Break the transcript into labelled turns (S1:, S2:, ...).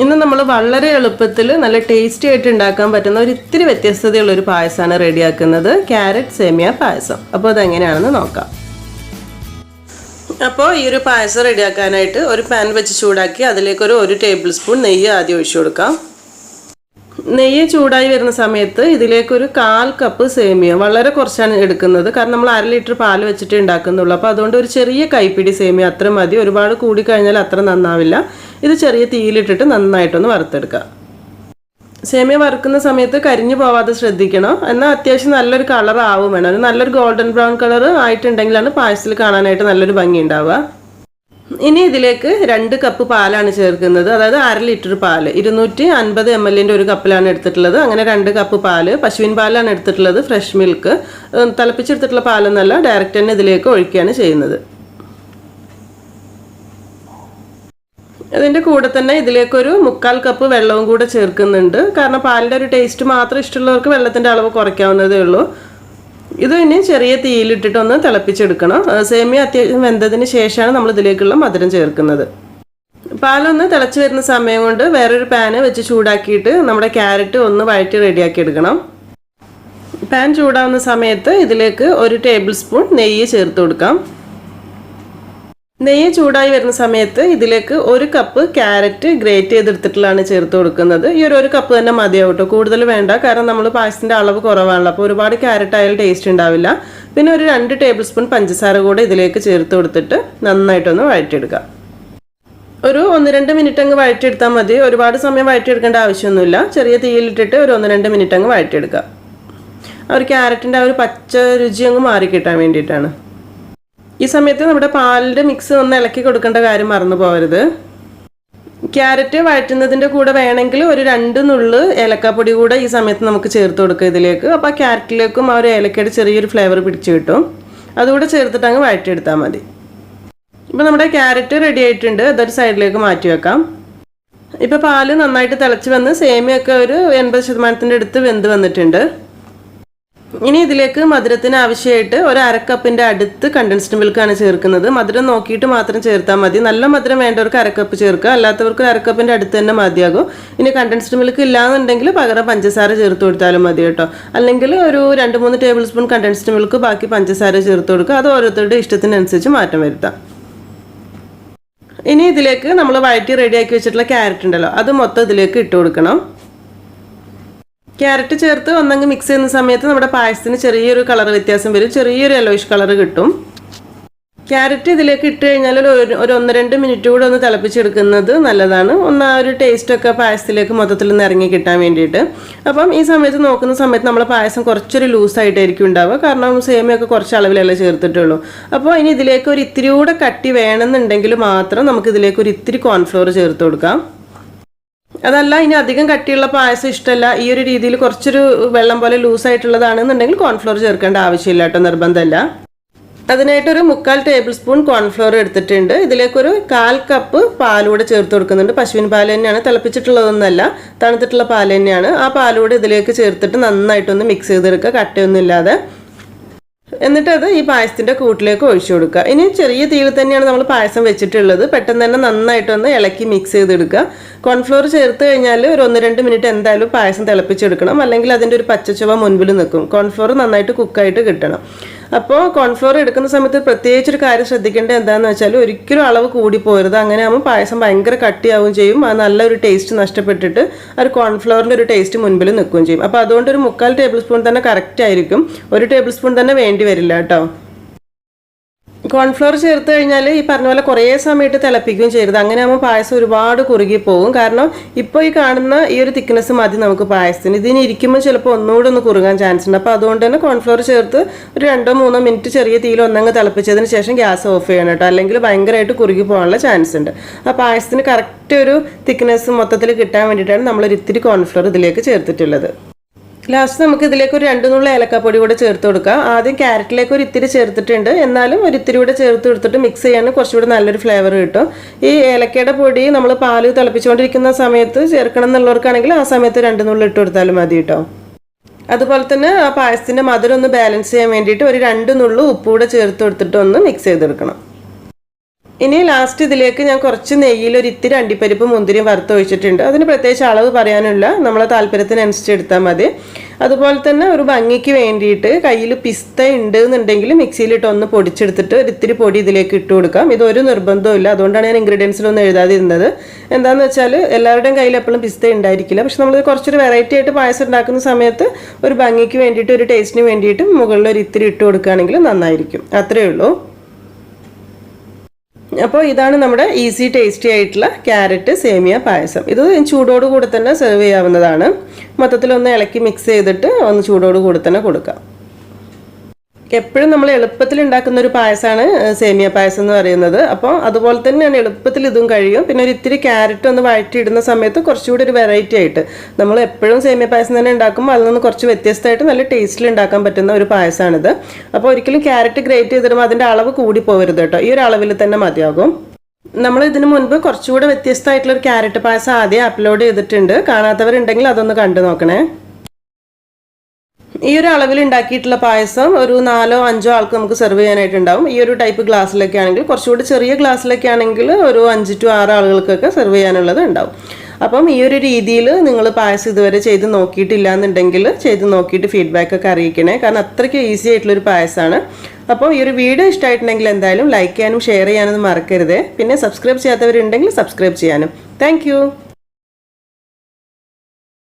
S1: ഇന്ന് നമ്മൾ വളരെ എളുപ്പത്തിൽ നല്ല ടേസ്റ്റി ആയിട്ട് ഉണ്ടാക്കാൻ പറ്റുന്ന ഒരു ഇത്തിരി വ്യത്യസ്തതയുള്ള ഒരു പായസമാണ് റെഡിയാക്കുന്നത്, ക്യാരറ്റ് സേമിയ പായസം. അപ്പോൾ അതെങ്ങനെയാണെന്ന് നോക്കാം. അപ്പോൾ ഈ ഒരു പായസം റെഡിയാക്കാനായിട്ട് ഒരു പാൻ വെച്ച് ചൂടാക്കി അതിലേക്കൊരു 1 ടേബിൾ സ്പൂൺ നെയ്യ് ആദ്യം ഒഴിച്ചു കൊടുക്കാം. നെയ്യ് ചൂടായി വരുന്ന സമയത്ത് ഇതിലേക്കൊരു 1/4 കപ്പ് സേമിയ, വളരെ കുറച്ചാണ് എടുക്കുന്നത്, കാരണം നമ്മൾ 1/2 ലിറ്റർ പാൽ വെച്ചിട്ട് ഉണ്ടാക്കുന്നുള്ളൂ. അപ്പോൾ അതുകൊണ്ട് ഒരു ചെറിയ കൈപ്പിടി സേമിയ അത്ര മതി. ഒരുപാട് കൂടിക്കഴിഞ്ഞാൽ അത്ര നന്നാവില്ല. ഇത് ചെറിയ തീയിലിട്ടിട്ട് നന്നായിട്ടൊന്ന് വറുത്തെടുക്കുക. സേമിയ വറുക്കുന്ന സമയത്ത് കരിഞ്ഞു പോവാതെ ശ്രദ്ധിക്കണം. എന്നാൽ അത്യാവശ്യം നല്ലൊരു കളർ ആവും വേണം. ഒരു നല്ലൊരു ഗോൾഡൻ ബ്രൗൺ കളർ ആയിട്ടുണ്ടെങ്കിലാണ് പായസത്തിൽ കാണാനായിട്ട് നല്ലൊരു ഭംഗി ഉണ്ടാവുക. ഇനി ഇതിലേക്ക് 2 കപ്പ് പാലാണ് ചേർക്കുന്നത്. അതായത് 1/2 ലിറ്റർ പാല്, 250 ml ഒരു കപ്പിലാണ് എടുത്തിട്ടുള്ളത്. അങ്ങനെ 2 കപ്പ് പാല്, പശുവിൻ പാലാണ് എടുത്തിട്ടുള്ളത്, ഫ്രഷ് മിൽക്ക്. തിളപ്പിച്ചെടുത്തിട്ടുള്ള പാലൊന്നല്ല, ഡയറക്റ്റ് തന്നെ ഇതിലേക്ക് ഒഴിക്കുകയാണ് ചെയ്യുന്നത്. അതിൻ്റെ കൂടെ തന്നെ ഇതിലേക്കൊരു 3/4 കപ്പ് വെള്ളവും കൂടെ ചേർക്കുന്നുണ്ട്. കാരണം പാലിൻ്റെ ഒരു ടേസ്റ്റ് മാത്രം ഇഷ്ടമുള്ളവർക്ക് വെള്ളത്തിൻ്റെ അളവ് കുറയ്ക്കാവുന്നതേ ഉള്ളൂ. ഇത് ഇനി ചെറിയ തീയിലിട്ടിട്ട് ഒന്ന് തിളപ്പിച്ചെടുക്കണം. സേമിയ അത്യാവശ്യം വെന്തതിന് ശേഷമാണ് നമ്മൾ ഇതിലേക്കുള്ള മധുരം ചേർക്കുന്നത്. പാലൊന്ന് തിളച്ച് വരുന്ന സമയം കൊണ്ട് വേറൊരു പാന് വെച്ച് ചൂടാക്കിയിട്ട് നമ്മുടെ ക്യാരറ്റ് ഒന്ന് വഴറ്റി റെഡിയാക്കി എടുക്കണം. പാൻ ചൂടാവുന്ന സമയത്ത് ഇതിലേക്ക് 1 ടേബിൾ സ്പൂൺ നെയ്യ് ചേർത്ത് കൊടുക്കാം. നെയ്യ് ചൂടായി വരുന്ന സമയത്ത് ഇതിലേക്ക് 1 കപ്പ് ക്യാരറ്റ് ഗ്രേറ്റ് ചെയ്തെടുത്തിട്ടുള്ളതാണ് ചേർത്ത് കൊടുക്കുന്നത്. ഈ ഒരു കപ്പ് തന്നെ മതിയാവും കേട്ടോ, കൂടുതൽ വേണ്ട. കാരണം നമ്മൾ പായസത്തിൻ്റെ അളവ് കുറവാണല്ലോ, അപ്പോൾ ഒരുപാട് ക്യാരറ്റ് ആയാലും ടേസ്റ്റ് ഉണ്ടാവില്ല. പിന്നെ ഒരു 2 ടേബിൾ സ്പൂൺ പഞ്ചസാര കൂടെ ഇതിലേക്ക് ചേർത്ത് കൊടുത്തിട്ട് നന്നായിട്ടൊന്ന് വഴറ്റിയെടുക്കുക. ഒരു 1-2 മിനിറ്റ് അങ്ങ് വഴറ്റിയെടുത്താൽ മതി. ഒരുപാട് സമയം വഴറ്റിയെടുക്കേണ്ട ആവശ്യമൊന്നുമില്ല. ചെറിയ തീയിലിട്ടിട്ട് ഒരു 1-2 മിനിറ്റ് അങ്ങ് വഴറ്റിയെടുക്കുക. ആ ഒരു ക്യാരറ്റിൻ്റെ ആ ഒരു പച്ച രുചി അങ്ങ് മാറിക്കിട്ടാൻ വേണ്ടിയിട്ടാണ്. ഈ സമയത്ത് നമ്മുടെ പാലിൻ്റെ മിക്സ് ഒന്ന് ഇളക്കി കൊടുക്കേണ്ട കാര്യം മറന്നു പോകരുത്. ക്യാരറ്റ് വഴറ്റുന്നതിൻ്റെ കൂടെ വേണമെങ്കിൽ ഒരു 2 നുള്ള് ഏലക്കാപ്പൊടി കൂടെ ഈ സമയത്ത് നമുക്ക് ചേർത്ത് കൊടുക്കുക ഇതിലേക്ക്. അപ്പോൾ ആ ക്യാരറ്റിലേക്കും ആ ഒരു ഏലക്കയുടെ ചെറിയൊരു ഫ്ലേവർ പിടിച്ച് കിട്ടും. അതുകൂടെ ചേർത്തിട്ട് അങ്ങ് വഴറ്റിയെടുത്താൽ മതി. ഇപ്പോൾ നമ്മുടെ ക്യാരറ്റ് റെഡി ആയിട്ടുണ്ട്. അതൊരു സൈഡിലേക്ക് മാറ്റി വെക്കാം. ഇപ്പോൾ പാല് നന്നായിട്ട് തിളച്ച് വന്ന് സേമിയൊക്കെ ഒരു 80% അടുത്ത് വെന്ത് വന്നിട്ടുണ്ട്. ഇനി ഇതിലേക്ക് മധുരത്തിന് ആവശ്യമായിട്ട് ഒരു 1/2 കപ്പിൻ്റെ അടുത്ത് കണ്ടൻസ്ഡ് മിൽക്കാണ് ചേർക്കുന്നത്. മധുരം നോക്കിയിട്ട് മാത്രം ചേർത്താൽ മതി. നല്ല മധുരം വേണ്ടവർക്ക് 1/2 കപ്പ് ചേർക്കുക, അല്ലാത്തവർക്ക് 1/2 കപ്പിൻ്റെ അടുത്ത് തന്നെ മതിയാകും. ഇനി കണ്ടൻസ്ഡ് മിൽക്ക് ഇല്ലാന്നുണ്ടെങ്കിൽ പകരം പഞ്ചസാര ചേർത്ത് കൊടുത്താലും മതി കേട്ടോ. അല്ലെങ്കിൽ ഒരു 2-3 ടേബിൾ സ്പൂൺ കണ്ടൻസ്ഡ് മിൽക്ക്, ബാക്കി പഞ്ചസാര ചേർത്ത് കൊടുക്കുക. അത് ഓരോരുത്തരുടെ ഇഷ്ടത്തിനനുസരിച്ച് മാറ്റം വരുത്താം. ഇനി ഇതിലേക്ക് നമ്മൾ വഴറ്റി റെഡിയാക്കി വെച്ചിട്ടുള്ള ക്യാരറ്റ് ഉണ്ടല്ലോ, അത് മൊത്തം ഇതിലേക്ക് ഇട്ട് കൊടുക്കണം. ക്യാരറ്റ് ചേർത്ത് ഒന്നങ്ങ് മിക്സ് ചെയ്യുന്ന സമയത്ത് നമ്മുടെ പായസത്തിന് ചെറിയൊരു കളർ വ്യത്യാസം വരും, ചെറിയൊരു യെല്ലോയിഷ് കളർ കിട്ടും. ക്യാരറ്റ് ഇതിലേക്ക് ഇട്ട് കഴിഞ്ഞാൽ ഒരു 1-2 മിനിറ്റ് കൂടെ ഒന്ന് തിളപ്പിച്ചെടുക്കുന്നത് നല്ലതാണ്. ഒന്ന് ആ ഒരു ടേസ്റ്റൊക്കെ പായസത്തിലേക്ക് മൊത്തത്തിൽ ഒന്ന് ഇറങ്ങി കിട്ടാൻ വേണ്ടിയിട്ട്. അപ്പം ഈ സമയത്ത് നോക്കുന്ന സമയത്ത് നമ്മൾ പായസം കുറച്ചൊരു ലൂസായിട്ടായിരിക്കും ഉണ്ടാവുക, കാരണം സേമിയൊക്കെ കുറച്ച് അളവിലല്ലേ ചേർത്തിട്ടുള്ളൂ. അപ്പോൾ ഇനി ഇതിലേക്ക് ഒരു ഇത്തിരി കൂടെ കട്ടി വേണമെന്നുണ്ടെങ്കിൽ മാത്രം നമുക്ക് ഇതിലേക്ക് ഒരു ഇത്തിരി കോൺഫ്ലോർ ചേർത്ത് കൊടുക്കാം. അതല്ല ഇനി അധികം കട്ടിയുള്ള പായസം ഇഷ്ടമല്ല, ഈ ഒരു രീതിയിൽ കുറച്ചൊരു വെള്ളം പോലെ ലൂസായിട്ടുള്ളതാണെന്നുണ്ടെങ്കിൽ കോൺഫ്ലോർ ചേർക്കേണ്ട ആവശ്യമില്ല കേട്ടോ, നിർബന്ധമല്ല. അതിനായിട്ടൊരു 3/4 ടേബിൾ സ്പൂൺ കോൺഫ്ലോർ എടുത്തിട്ടുണ്ട്. ഇതിലേക്കൊരു 1/4 കപ്പ് പാലൂടെ ചേർത്ത് കൊടുക്കുന്നുണ്ട്. പശുവിൻ പാൽ തന്നെയാണ്, തിളപ്പിച്ചിട്ടുള്ളതൊന്നുമല്ല, തണുത്തിട്ടുള്ള പാൽ തന്നെയാണ്. ആ പാലൂടെ ഇതിലേക്ക് ചേർത്തിട്ട് നന്നായിട്ടൊന്ന് മിക്സ് ചെയ്തെടുക്കുക, കട്ടയൊന്നും ഇല്ലാതെ. എന്നിട്ട് അത് ഈ പായസത്തിൻ്റെ കൂട്ടിലേക്ക് ഒഴിച്ചു കൊടുക്കുക. ഇനി ചെറിയ തീയിൽ തന്നെയാണ് നമ്മൾ പായസം വെച്ചിട്ടുള്ളത്. പെട്ടെന്ന് തന്നെ നന്നായിട്ടൊന്ന് ഇളക്കി മിക്സ് ചെയ്തെടുക്കുക. കോൺഫ്ലോർ ചേർത്ത് കഴിഞ്ഞാൽ ഒരു 1-2 മിനിറ്റ് എന്തായാലും പായസം തിളപ്പിച്ചെടുക്കണം, അല്ലെങ്കിൽ അതിൻ്റെ ഒരു പച്ചച്ചുവ മുൻപിൽ നിൽക്കും. കോൺഫ്ലോർ നന്നായിട്ട് കുക്കായിട്ട് കിട്ടണം. അപ്പോൾ കോൺഫ്ലോർ എടുക്കുന്ന സമയത്ത് പ്രത്യേകിച്ചൊരു കാര്യം ശ്രദ്ധിക്കേണ്ടത് എന്താണെന്ന് വെച്ചാൽ ഒരിക്കലും അളവ് കൂടി പോരുത്. അങ്ങനെ ആകുമ്പോൾ പായസം ഭയങ്കര കട്ടിയാവും ചെയ്യും. ആ നല്ലൊരു ടേസ്റ്റ് നഷ്ടപ്പെട്ടിട്ട് ആ ഒരു കോൺഫ്ലോറിൻ്റെ ഒരു ടേസ്റ്റ് മുൻപിൽ നിൽക്കുകയും ചെയ്യും. അപ്പോൾ അതുകൊണ്ട് ഒരു 3/4 ടേബിൾ സ്പൂൺ തന്നെ കറക്റ്റ് ആയിരിക്കും. 1 ടേബിൾ സ്പൂൺ തന്നെ വേണ്ടി വരില്ല കേട്ടോ. കോൺഫ്ലോർ ചേർത്ത് കഴിഞ്ഞാൽ ഈ പറഞ്ഞ പോലെ കുറേ സമയത്ത് തിളപ്പിക്കുകയും ചെയ്യരുത്. അങ്ങനെ ആകുമ്പോൾ പായസം ഒരുപാട് കുറുകി പോകും. കാരണം ഇപ്പോൾ ഈ കാണുന്ന ഈ ഒരു തിക്നെസ് മതി നമുക്ക് പായസത്തിന്. ഇതിന് ഇരിക്കുമ്പോൾ ചിലപ്പോൾ ഒന്നുകൂടെ ഒന്ന് കുറുകാൻ ചാൻസ് ഉണ്ട്. അപ്പോൾ അതുകൊണ്ട് തന്നെ കോൺഫ്ലോർ ചേർത്ത് ഒരു 2-3 മിനിറ്റ് ചെറിയ തീയിൽ ഒന്നങ്ങ് തിളപ്പിച്ചതിന് ശേഷം ഗ്യാസ് ഓഫ് ചെയ്യണം കേട്ടോ, അല്ലെങ്കിൽ ഭയങ്കരമായിട്ട് കുറുകി പോകാനുള്ള ചാൻസ് ഉണ്ട്. ആ പായസത്തിന് കറക്റ്റ് ഒരു തിക്നെസ് മൊത്തത്തിൽ കിട്ടാൻ വേണ്ടിയിട്ടാണ് നമ്മളൊരു ഇത്തിരി കോൺഫ്ലോർ ഇതിലേക്ക് ചേർത്തിട്ടുള്ളത്. ലാസ്റ്റ് നമുക്ക് ഇതിലേക്ക് ഒരു 2 നുള്ള ഏലക്കാപ്പൊടി കൂടെ ചേർത്ത് കൊടുക്കാം. ആദ്യം ക്യാരറ്റിലേക്ക് ഒരു ഇത്തിരി ചേർത്തിട്ടുണ്ട്, എന്നാലും ഒരു ഇത്തിരി കൂടെ ചേർത്ത് കൊടുത്തിട്ട് മിക്സ് ചെയ്യാൻ കുറച്ചുകൂടെ നല്ലൊരു ഫ്ലേവർ കിട്ടും. ഈ ഏലക്കയുടെ പൊടി നമ്മൾ പാല് തിളപ്പിച്ചുകൊണ്ടിരിക്കുന്ന സമയത്ത് ചേർക്കണം എന്നുള്ളവർക്കാണെങ്കിൽ ആ സമയത്ത് 2 നുള്ള ഇട്ട് കൊടുത്താലും മതി കേട്ടോ. അതുപോലെ തന്നെ ആ പായസത്തിൻ്റെ മധുരം ഒന്ന് ബാലൻസ് ചെയ്യാൻ വേണ്ടിയിട്ട് ഒരു 2 നുള്ള ഉപ്പ് കൂടെ ചേർത്ത് കൊടുത്തിട്ട് ഒന്ന് മിക്സ് ചെയ്തെടുക്കണം. ഇനി ലാസ്റ്റ് ഇതിലേക്ക് ഞാൻ കുറച്ച് നെയ്യിൽ ഒരു ഇത്തിരി അണ്ടിപ്പരിപ്പ് മുന്തിരിയും വറുത്തൊഴിച്ചിട്ടുണ്ട്. അതിന് പ്രത്യേകിച്ച് അളവ് പറയാനില്ല, നമ്മളെ താല്പര്യത്തിനനുസരിച്ച് എടുത്താൽ മതി. അതുപോലെ തന്നെ ഒരു ഭംഗിക്ക് വേണ്ടിയിട്ട് കയ്യിൽ പിസ്ത ഉണ്ട് എന്നുണ്ടെങ്കിൽ മിക്സിയിലിട്ട് ഒന്ന് പൊടിച്ചെടുത്തിട്ട് ഒരു ഇത്തിരി പൊടി ഇതിലേക്ക് ഇട്ട് കൊടുക്കാം. ഇതൊരു നിർബന്ധമില്ല, അതുകൊണ്ടാണ് ഞാൻ ഇൻഗ്രീഡിയൻസിലൊന്നും എഴുതാതിരുന്നത്. എന്താണെന്ന് വെച്ചാൽ എല്ലാവരുടെയും കയ്യിൽ എപ്പോഴും പിസ്ത ഉണ്ടായിരിക്കില്ല. പക്ഷെ നമ്മൾ കുറച്ചൊരു വെറൈറ്റി ആയിട്ട് പായസം ഉണ്ടാക്കുന്ന സമയത്ത് ഒരു ഭംഗിക്ക് വേണ്ടിയിട്ട് ഒരു ടേസ്റ്റിന് വേണ്ടിയിട്ട് മുകളിൽ ഒരു ഇത്തിരി ഇട്ട് കൊടുക്കുകയാണെങ്കിൽ നന്നായിരിക്കും. അത്രയേ ഉള്ളൂ. അപ്പോൾ ഇതാണ് നമ്മുടെ ഈസി ടേസ്റ്റി ആയിട്ടുള്ള ക്യാരറ്റ് സേമിയ പായസം. ഇത് ചൂടോട് കൂടെ തന്നെ സെർവ് ചെയ്യാവുന്നതാണ്. മൊത്തത്തിലൊന്ന് ഇളക്കി മിക്സ് ചെയ്തിട്ട് ഒന്ന് ചൂടോട് കൂടെ തന്നെ കൊടുക്കാം. എപ്പോഴും നമ്മൾ എളുപ്പത്തിൽ ഉണ്ടാക്കുന്ന ഒരു പായസമാണ് സേമിയ പായസം എന്ന് പറയുന്നത്. അപ്പോൾ അതുപോലെ തന്നെയാണ് എളുപ്പത്തിൽ ഇതും കഴിയും. പിന്നെ ഒരു ഇത്തിരി ക്യാരറ്റ് ഒന്ന് വഴറ്റിയിടുന്ന സമയത്ത് കുറച്ചുകൂടി ഒരു വെറൈറ്റി ആയിട്ട്, നമ്മൾ എപ്പോഴും സേമിയ പായസം തന്നെ ഉണ്ടാക്കുമ്പോൾ അതിൽ നിന്ന് കുറച്ച് വ്യത്യസ്തമായിട്ട് നല്ല ടേസ്റ്റിൽ ഉണ്ടാക്കാൻ പറ്റുന്ന ഒരു പായസമാണിത്. അപ്പോൾ ഒരിക്കലും ക്യാരറ്റ് ഗ്രേറ്റ് ചെയ്തിടുമ്പോൾ അതിൻ്റെ അളവ് കൂടി പോകരുത് കേട്ടോ, ഈ ഒരു അളവിൽ തന്നെ മതിയാകും. നമ്മൾ ഇതിനു മുൻപ് കുറച്ചുകൂടെ വ്യത്യസ്തമായിട്ടുള്ള ഒരു ക്യാരറ്റ് പായസം ആദ്യം അപ്ലോഡ് ചെയ്തിട്ടുണ്ട്. കാണാത്തവരുണ്ടെങ്കിൽ അതൊന്ന് കണ്ടു നോക്കണേ. ഈ ഒരു അളവിൽ ഉണ്ടാക്കിയിട്ടുള്ള പായസം ഒരു 4-5 ആൾക്ക് നമുക്ക് സെർവ് ചെയ്യാനായിട്ടുണ്ടാവും. ഈ ഒരു ടൈപ്പ് ഗ്ലാസ്സിലൊക്കെ ആണെങ്കിൽ, കുറച്ചുകൂടി ചെറിയ ഗ്ലാസ്സിലൊക്കെ ആണെങ്കിൽ ഒരു 5-6 ആളുകൾക്കൊക്കെ സെർവ് ചെയ്യാനുള്ളത് ഉണ്ടാവും. അപ്പം ഈ ഒരു രീതിയിൽ നിങ്ങൾ പായസം ഇതുവരെ ചെയ്ത് നോക്കിയിട്ടില്ല എന്നുണ്ടെങ്കിൽ ചെയ്ത് നോക്കിയിട്ട് ഫീഡ്ബാക്ക് ഒക്കെ അറിയിക്കണേ. കാരണം അത്രയ്ക്ക് ഈസി ആയിട്ടുള്ളൊരു പായസമാണ്. അപ്പോൾ ഈ ഒരു വീഡിയോ ഇഷ്ടമായിട്ടുണ്ടെങ്കിൽ എന്തായാലും ലൈക്ക് ചെയ്യാനും ഷെയർ ചെയ്യാനൊന്നും മറക്കരുത്. പിന്നെ സബ്സ്ക്രൈബ് ചെയ്യാത്തവരുണ്ടെങ്കിൽ സബ്സ്ക്രൈബ് ചെയ്യാനും. താങ്ക്